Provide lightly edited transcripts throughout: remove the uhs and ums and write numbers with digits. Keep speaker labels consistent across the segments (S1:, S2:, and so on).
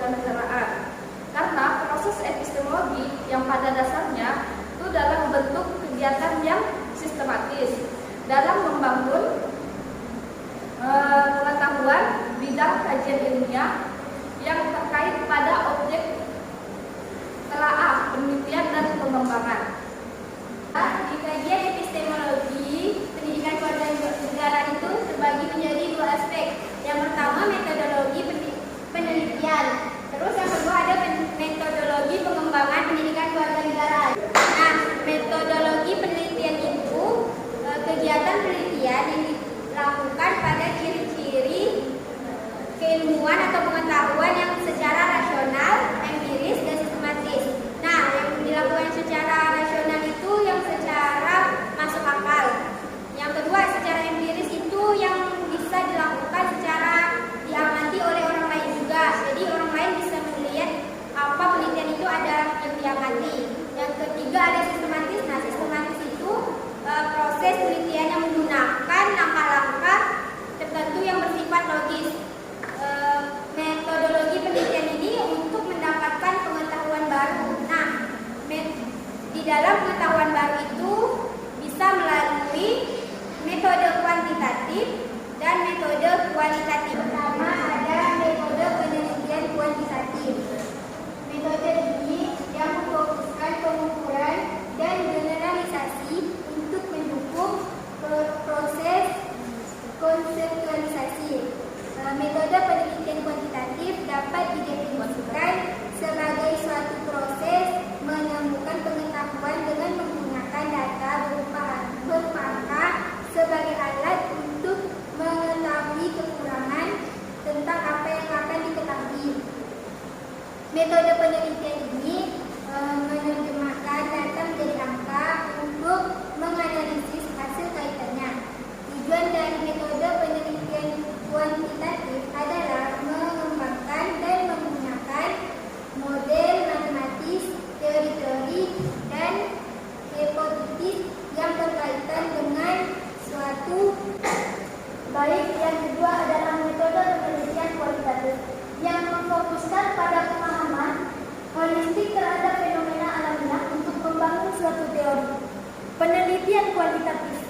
S1: kewarganegaraan. Karena proses epistemologi yang pada dasarnya itu dalam bentuk kegiatan yang sistematis dalam membangun pengetahuan bidang kajian ilmiah yang terkait pada objek telaah, penelitian, dan pengembangan.
S2: Di kajian epistemologi, pendidikan kewarganegaraan itu terbagi menjadi dua aspek. Yang pertama metodologi penelitian, terus yang kedua ada metodologi pengembangan pendidikan kewarganegaraan. Nah, metodologi penelitian itu kegiatan penelitian yang dilakukan pada ciri-ciri keilmuan atau pengetahuan yang secara rasional, empiris, dan sistematis. Nah, yang dilakukan secara rasional itu yang secara masuk akal. Yang kedua, secara empiris itu yang bisa dilakukan secara diamati oleh orang lain juga. Jadi orang lain bisa melihat apa penelitian itu ada yang diamati. Yang ketiga ada sistematis. Nah, sistematis itu proses penelitian yang menggunakan langkah-langkah tertentu yang bersifat logis. Metodologi penelitian ini untuk mendapatkan pengetahuan baru. Nah, di dalam pengetahuan baru itu bisa melalui metode kuantitatif dan metode kualitatif. Pertama ada metode penelitian kuantitatif. Metode ini yang memfokuskan pengukuran dan generalisasi untuk mendukung proses konseptualisasi. Metode penelitian kuantitatif dapat didefinisikan sebagai suatu proses menemukan pengetahuan dengan menggunakan data berupa angka sebagai alat untuk mengetahui kekurangan tentang apa yang akan diketahui. Metode penelitian ini menerjemahkan data menjadi angka untuk menganalisis hasil kaitannya. Tujuan dari metode penelitian kuantitatif adalah mengembangkan dan menggunakan model matematis, teori-teori, dan hipotesis yang berkaitan dengan suatu. Baik, yang kedua adalah metode penelitian kualitatif yang memfokuskan pada pemahaman holistik terhadap fenomena alamiah untuk membangun suatu teori. Penelitian kualitatif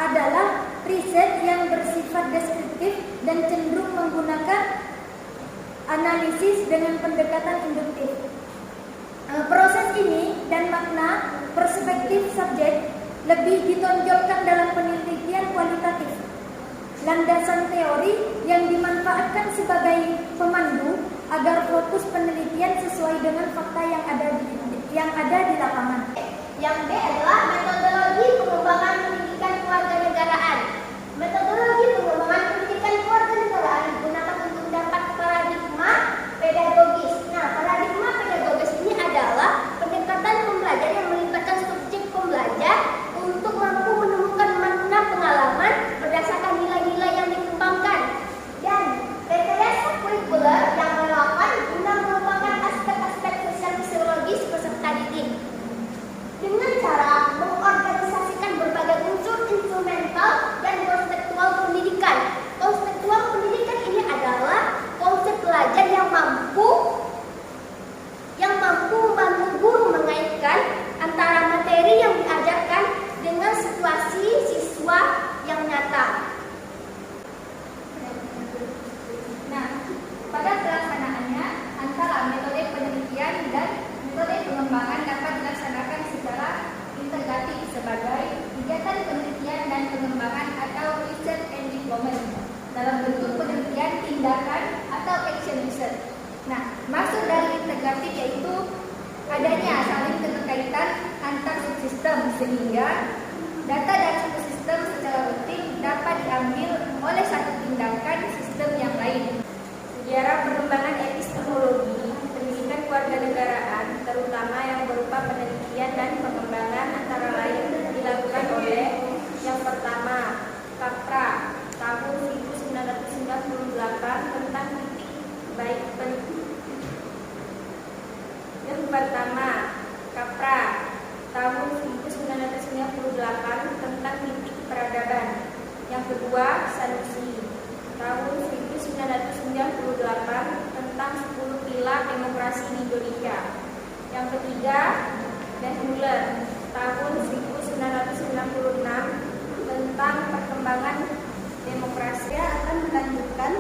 S2: adalah riset yang bersifat deskriptif dan cenderung menggunakan analisis dengan pendekatan induktif. Proses ini dan makna perspektif subjek lebih ditonjolkan dalam penelitian kualitatif. Landasan teori yang dimanfaatkan sebagai pemandu agar fokus penelitian sesuai dengan fakta yang ada di lapangan. Yang B adalah metodologi pengembangan pendidikan kewarganegaraan. Metodologi pengembangan pendidikan kewarganegaraan digunakan untuk mendapat paradigma pedagogis. Nah, paradigma pedagogis ini adalah pendekatan pembelajar yang melibatkan subjek pembelajar untuk mampu menemukan makna pengalaman berdasarkan nilai-nilai yang dikembangkan dan rekayasa kurikuler yang relevan guna mengembangkan aspek-aspek sosial fisiologis peserta didik dengan cara mengorganisasikan berbagai unsur instrumental dan konseptual pendidikan. Konseptual pendidikan ini adalah konsep belajar yang mampu membantu guru mengaitkan antara materi yang diajarkan dengan situasi siswa yang nyata.
S1: Nah, pada pelaksanaannya antara metode penelitian dan metode pengembangan dapat dilaksanakan secara integratif sebagai kegiatan penelitian dan pengembangan atau research and development dalam bentuk penelitian tindakan atau action research. Nah, maksud dari integratif yaitu adanya saling keterkaitan antar subsistem sehingga data dari satu sistem secara rutin dapat diambil oleh satu tindakan sistem yang lain. Sejarah perkembangan epistemologi pendidikan kewarganegaraan terutama yang berupa penelitian dan pengembangan antara lain dilakukan oleh yang pertama Capra tahun 1998 tentang titik baik yang pertama Capra tahun 1998 tentang titik peradaban. Yang kedua Sanusi tahun 1998 tentang
S2: tentang 10 pilar demokrasi di Indonesia. Yang ketiga, Dan Muller tahun 1996 tentang perkembangan demokrasi.
S3: Saya akan melanjutkan.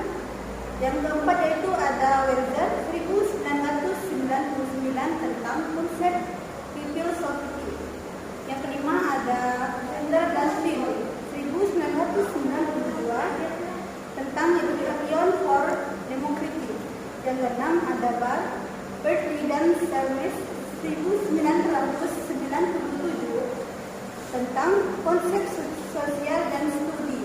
S3: Yang keempat yaitu ada Welder 1999 tentang konsep civil society. Yang kelima ada Ender Dustin 1992 tentang Education for Democracy. Yang keenam ada Bert William Service 1997 tentang konsep sosial dan studi.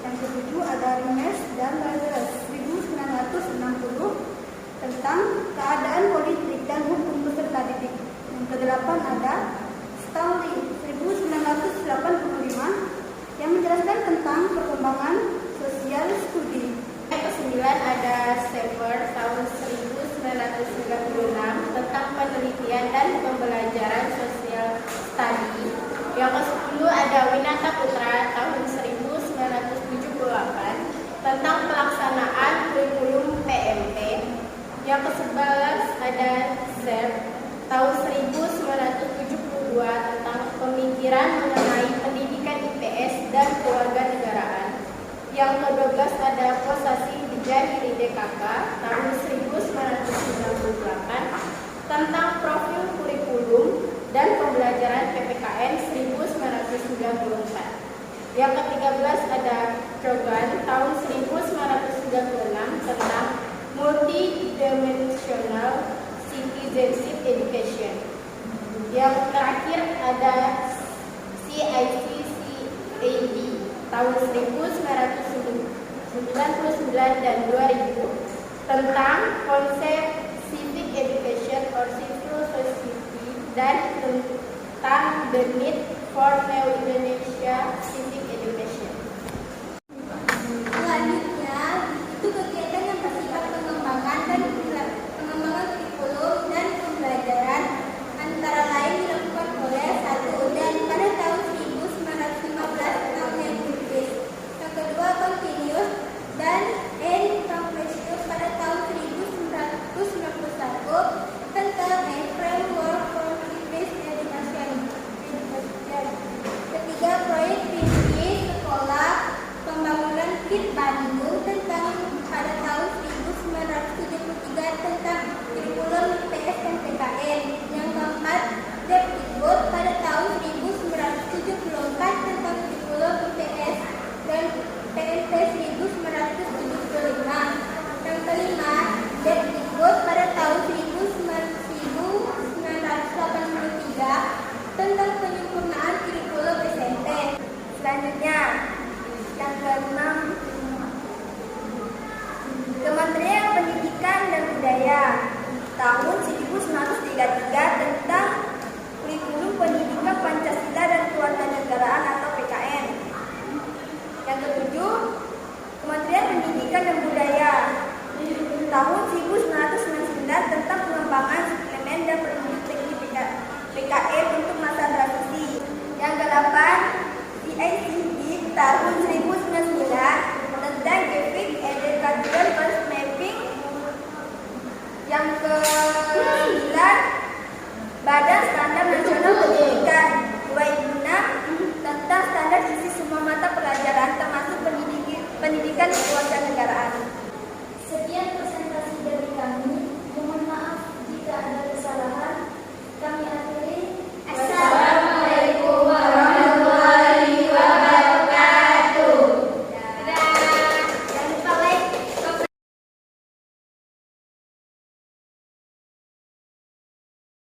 S3: Yang ketujuh ada Rimes dan Lazarus 1960 tentang keadaan politik dan hukum peserta didik. Yang kedelapan ada Stanley 1985 yang menjelaskan tentang perkembangan sosial studi.
S2: Yang kesembilan ada Sever tahun 1996 tentang penelitian dan pembelajaran sosial studi. Yang ke-10 ada Winata Putra tahun 1978 tentang pelaksanaan kurikulum PMT. Yang ke-11 ada Zep tahun 1972 tentang pemikiran mengenai pendidikan IPS dan kewarganegaraan. Yang ke-12 ada Posasi Dijahili DKK tahun 1998 tentang profil kurikulum dan pembelajaran PPKN 1994. Yang ke-13 ada Cogan tahun 1996 tentang multidimensional citizenship education. Yang terakhir ada CICCAD tahun 1999 dan 2000 tentang konsep civic education or civil society dan tentang the need for New Indonesia civic